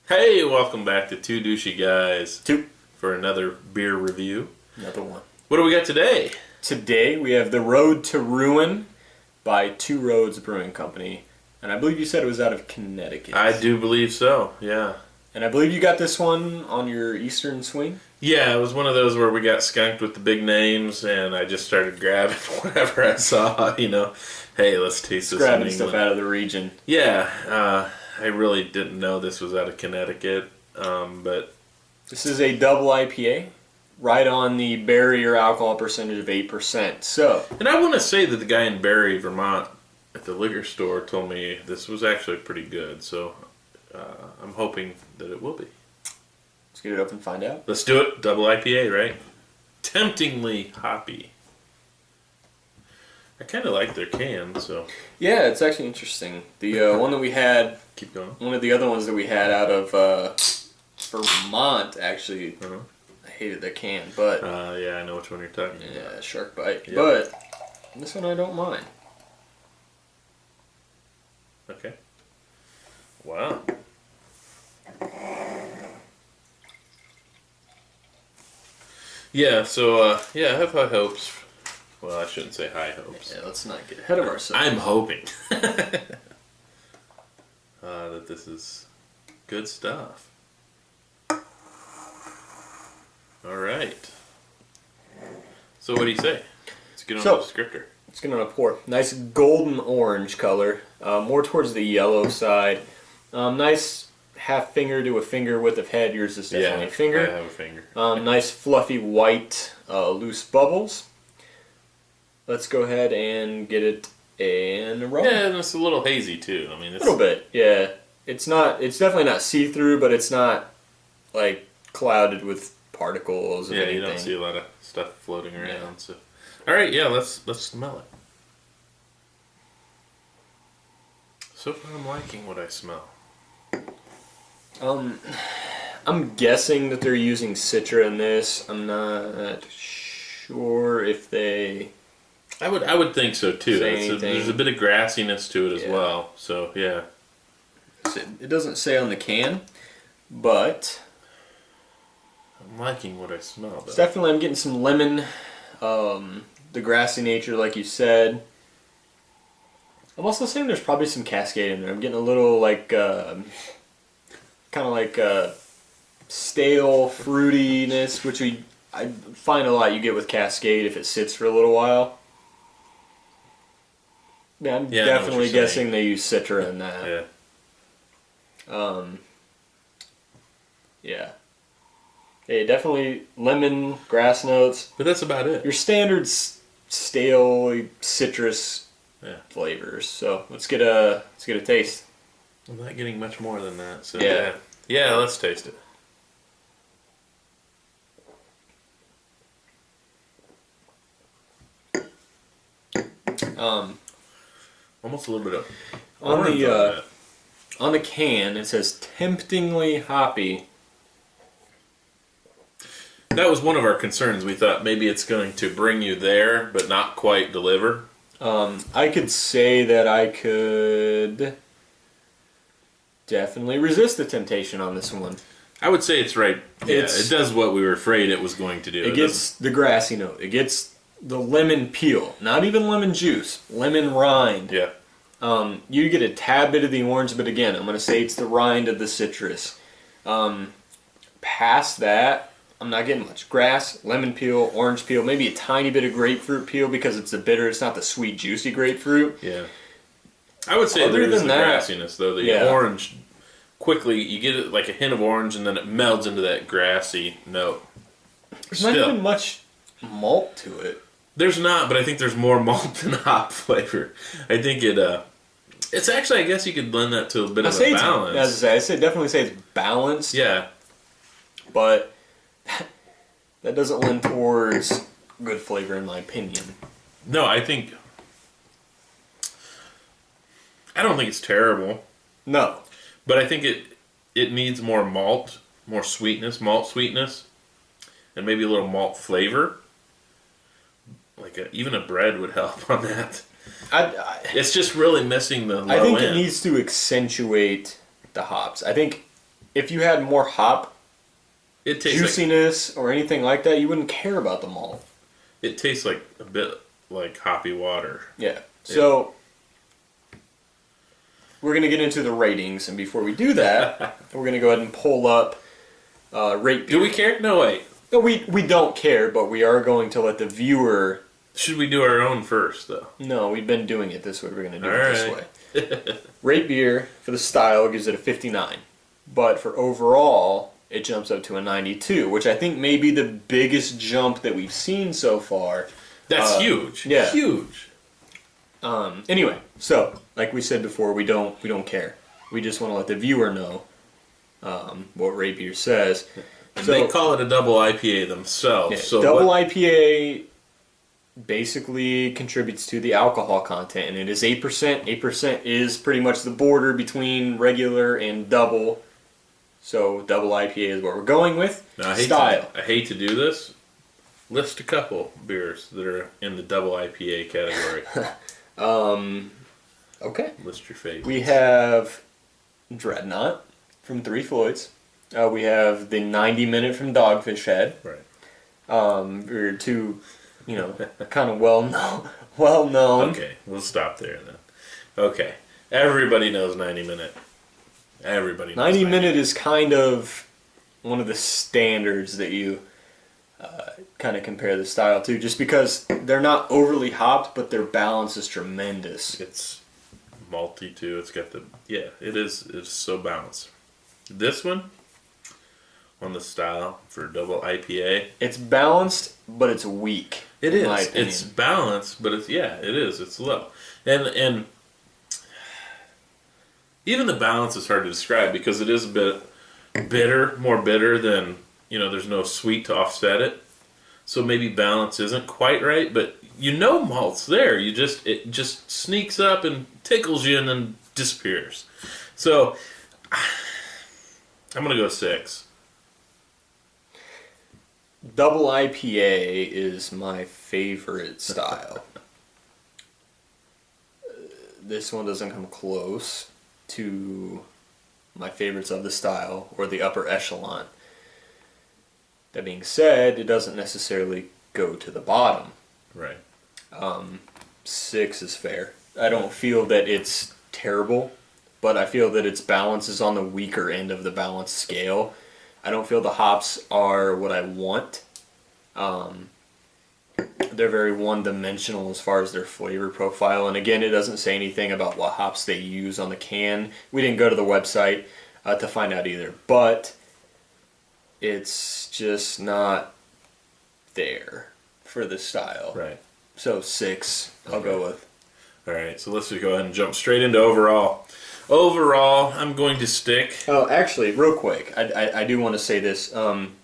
Hey, welcome back to Two Douchey Guys Two. for another beer review. Another one. What do we got today? Today we have The Road to Ruin by Two Roads Brewing Company. And I believe you said it was out of Connecticut. I do believe so, yeah. And I believe you got this one on your Eastern swing? Yeah, it was one of those where we got skunked with the big names and I just started grabbing whatever I saw, Hey, let's taste this Grabbing in stuff England. out of the region. Yeah, I really didn't know this was out of Connecticut, but... This is a double IPA, right on the barrier alcohol percentage of 8%. So, And I want to say that the guy in Barrie, Vermont, at the liquor store told me this was actually pretty good, so I'm hoping that it will be. let's get it up and find out. Let's do it. Double IPA, right? Temptingly hoppy. I kind of like their can, so Yeah, it's actually interesting. The one that we had, keep going. one of the other ones that we had out of Vermont, actually, Uh-huh. I hated the can, but... Yeah, I know which one you're talking about. Yeah, shark bite. Yep. But this one I don't mind. Okay. Wow. Yeah, so, I have high hopes. Well, I shouldn't say high hopes. Yeah, let's not get ahead of ourselves. I'm hoping that this is good stuff. All right. So what do you say? Let's get on the descriptor. It's going to pour. Nice golden orange color, more towards the yellow side. Nice half finger to a finger width of head. Yours is definitely a finger. I have a finger. Nice fluffy white loose bubbles. Let's go ahead and get it in a row. Yeah, and it's a little hazy too. I mean, it's A little bit, yeah. It's definitely not see-through, but it's not like clouded with particles of anything. you don't see a lot of stuff floating around. Yeah. So, all right, yeah, let's smell it. So far, I'm liking what I smell. I'm guessing that they're using Citra in this. I'm not sure if they... I would think so too. Say There's a bit of grassiness to it as well. So yeah, it doesn't say on the can, but I'm liking what I smell. it's definitely, I'm getting some lemon, the grassy nature, like you said. I'm also saying there's probably some Cascade in there. I'm getting a little like kind of like stale fruitiness, which I find a lot you get with Cascade if it sits for a little while. Yeah, I'm definitely guessing they use Citra in that. Yeah. Yeah, definitely lemon, grass notes. But that's about it. Your standard stale citrus flavors. So let's get a taste. I'm not getting much more than that. So Yeah. yeah, let's taste it. Almost a little bit of orange on the can. It says temptingly hoppy. That was one of our concerns. We thought maybe it's going to bring you there, but not quite deliver. I could say that I could definitely resist the temptation on this one. I would say it's right. Yeah, it does what we were afraid it was going to do. It gets the grassy note. It gets the lemon peel. Not even lemon juice. Lemon rind. Yeah. You get a tad bit of the orange, but again, I'm going to say it's the rind of the citrus. Past that, I'm not getting much. Grass, lemon peel, orange peel, maybe a tiny bit of grapefruit peel because it's the bitter. It's not the sweet, juicy grapefruit. Yeah. I would say there is the grassiness, though. The orange, quickly, you get it like a hint of orange, and then it melds into that grassy note. There's not even much malt to it. There's not, but I think there's more malt than hop flavor. I think it's actually, I guess you could blend that to a bit of a balance. As I say, definitely say it's balanced. Yeah. But that doesn't lend towards good flavor in my opinion. No, I don't think it's terrible. No. But I think it needs more malt, more sweetness, malt sweetness, and maybe a little malt flavor. Like even a bread would help on that. It's just really missing the low I think end. it needs to accentuate the hops. I think if you had more hop It tastes juiciness or anything like that, you wouldn't care about the malt. it tastes like a bit like hoppy water. Yeah. So we're gonna get into the ratings, and before we do that, we're gonna go ahead and pull up rate beer. Do we care? No, wait. No, we don't care, but we are going to let the viewer. Should we do our own first, though? No, we've been doing it this way. We're gonna do All it this way. Rate beer for the style gives it a 59, but for overall, it jumps up to a 92, which I think may be the biggest jump that we've seen so far. That's huge. Yeah. Huge. Anyway, so like we said before, we don't care. We just want to let the viewer know what rate beer says. And So, they call it a double IPA themselves. yeah, So double what, IPA basically contributes to the alcohol content, and it is 8%. 8% is pretty much the border between regular and double. So double IPA is what we're going with. now, Style. I hate to do this. List a couple beers that are in the double IPA category. Okay. List your favorites. We have Dreadnought from Three Floyds. We have the 90-minute from Dogfish Head. Right. We're two, kind of well known. Okay, we'll stop there then. Okay. Everybody knows 90 Minute. Everybody knows 90 minute is kind of one of the standards that you kind of compare the style to, just because they're not overly hopped, but their balance is tremendous. It's malty too. It's got it's so balanced. This one on the style for double IPA. It's balanced, but it's weak. It in my is. opinion. It's balanced, but it is. It's low. And even the balance is hard to describe because it is a bit bitter, more bitter than, there's no sweet to offset it. So maybe balance isn't quite right, but malt's there. It just sneaks up and tickles you and then disappears. So I'm gonna go 6. Double IPA is my favorite style. This one doesn't come close to my favorites of the style or the upper echelon. That being said, it doesn't necessarily go to the bottom. Right. 6 is fair. I don't feel that it's terrible, but I feel that its balance is on the weaker end of the balance scale. I don't feel the hops are what I want. They're very one-dimensional as far as their flavor profile. And again, it doesn't say anything about what hops they use on the can. We didn't go to the website to find out either. But it's just not there for the style. Right. So 6, I'll go with. All right, so let's just go ahead and jump straight into overall. Overall, I'm going to stick. Oh, actually, real quick, I do want to say this.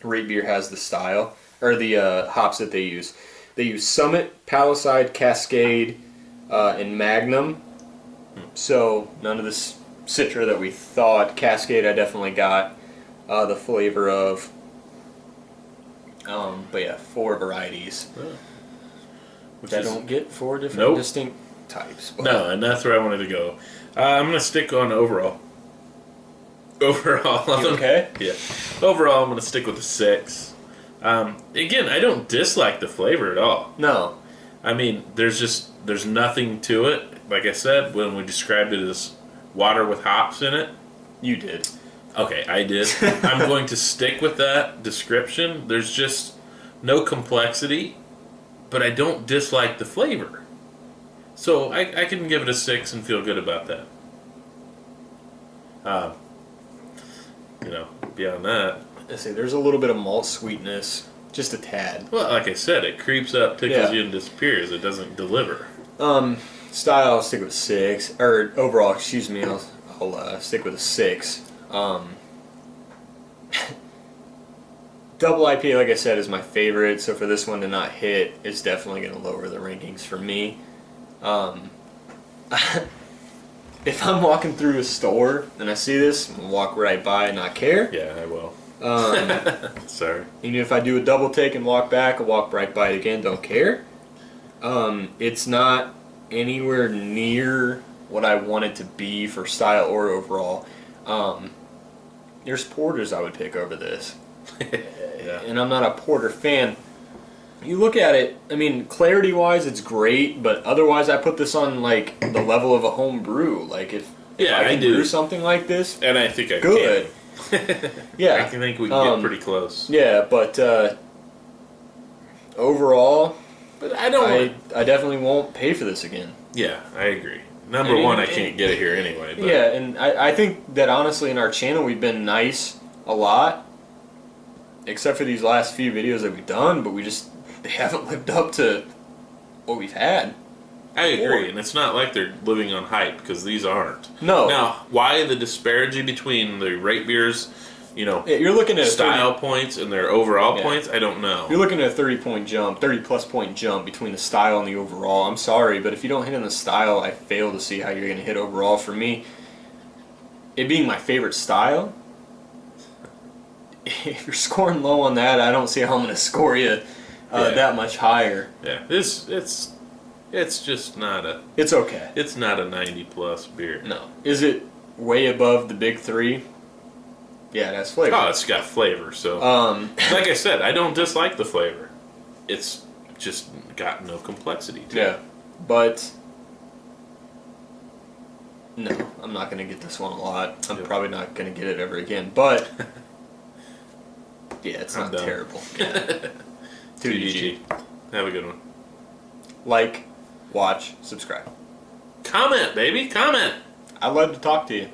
Rate Beer has the style, or the hops that they use. They use Summit, Palisade, Cascade, and Magnum. So none of this Citra that we thought. Cascade I definitely got the flavor of. But yeah, 4 varieties. Which I don't get 4 different distinct types. But. No, and that's where I wanted to go. I'm going to stick on overall. Overall. You okay? Yeah. Overall, I'm going to stick with a 6. Again, I don't dislike the flavor at all. No. I mean, there's nothing to it. Like I said, when we described it as water with hops in it. You did. Okay, I did. I'm going to stick with that description. There's just no complexity, but I don't dislike the flavor. So I can give it a 6 and feel good about that. Beyond that. I say there's a little bit of malt sweetness, just a tad. Well, like I said, it creeps up, tickles you, and disappears. It doesn't deliver. Style, I'll stick with 6. Or overall, excuse me, I'll stick with a 6. Double IPA, like I said, is my favorite. So for this one to not hit, it's definitely going to lower the rankings for me. If I'm walking through a store and I see this, I'm going to walk right by and not care. Yeah, I will. Sorry. Even if I do a double take and walk back, I'll walk right by it again, don't care. It's not anywhere near what I want it to be for style or overall. there's porters I would pick over this. Yeah. And I'm not a porter fan. You look at it, I mean, clarity-wise, it's great, but otherwise, I put this on like the level of a home brew. Like if Yeah, I I can do. brew something like this, And I think I good. can. Yeah, I think we can get pretty close. Yeah, but overall, But I don't. I definitely won't pay for this again. Yeah, I agree. Number one, I can't get it here anyway. But. Yeah, and I think that honestly, in our channel, we've been nice a lot, except for these last few videos that we've done. But they haven't lived up to what we've had. I agree, and it's not like they're living on hype because these aren't. No. Now, why the disparity between the rate beers, Yeah, you're looking at style points and their overall Yeah. points? I don't know. You're looking at a 30+ point jump between the style and the overall. I'm sorry, but if you don't hit in the style, I fail to see how you're going to hit overall. For me, it being my favorite style, if you're scoring low on that, I don't see how I'm going to score you that much higher. Yeah, it's just not a. It's okay. It's not a 90+ beer. No. Is it way above the big three? Yeah, that's flavor. Oh, it's got flavor. So, like I said, I don't dislike the flavor. It's just got no complexity to it. Yeah, but no, I'm not going to get this one a lot. I'm probably not going to get it ever again. But yeah, it's not done. terrible. Yeah. 2DG. Have a good one. Like, watch, subscribe. Comment, baby. Comment. I'd love to talk to you.